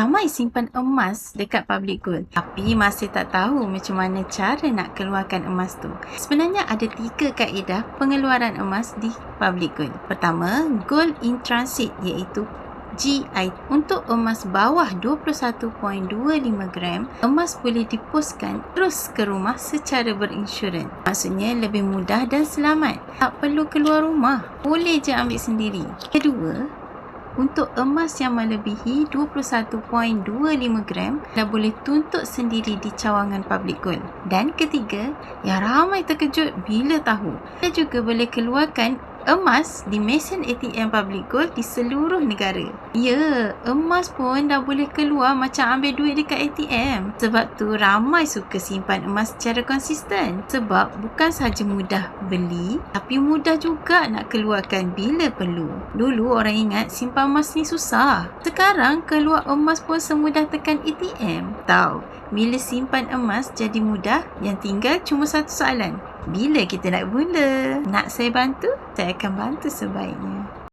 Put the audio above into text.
Ramai simpan emas dekat public gold, tapi masih tak tahu macam mana cara nak keluarkan emas tu. Sebenarnya ada 3 kaedah pengeluaran emas di public gold. Pertama, gold in transit iaitu GI. Untuk emas bawah 21.25 gram, emas boleh diposkan terus ke rumah secara berinsurans. Maksudnya lebih mudah dan selamat. Tak perlu keluar rumah, boleh je ambil sendiri. Kedua, untuk emas yang melebihi 21.25 gram, dah boleh tuntut sendiri di cawangan public gold. Dan ketiga, yang ramai terkejut bila tahu, kita juga boleh keluarkan emas di mesin ATM public gold di seluruh negara. Ya, emas pun dah boleh keluar macam ambil duit dekat ATM. Sebab tu ramai suka simpan emas secara konsisten. Sebab bukan sahaja mudah beli, tapi mudah juga nak keluarkan bila perlu. Dulu orang ingat simpan emas ni susah. Sekarang keluar emas pun semudah tekan ATM. Tahu, bila simpan emas jadi mudah, yang tinggal cuma satu soalan. Bila kita nak mula? Nak saya bantu? Saya akan bantu sebaiknya.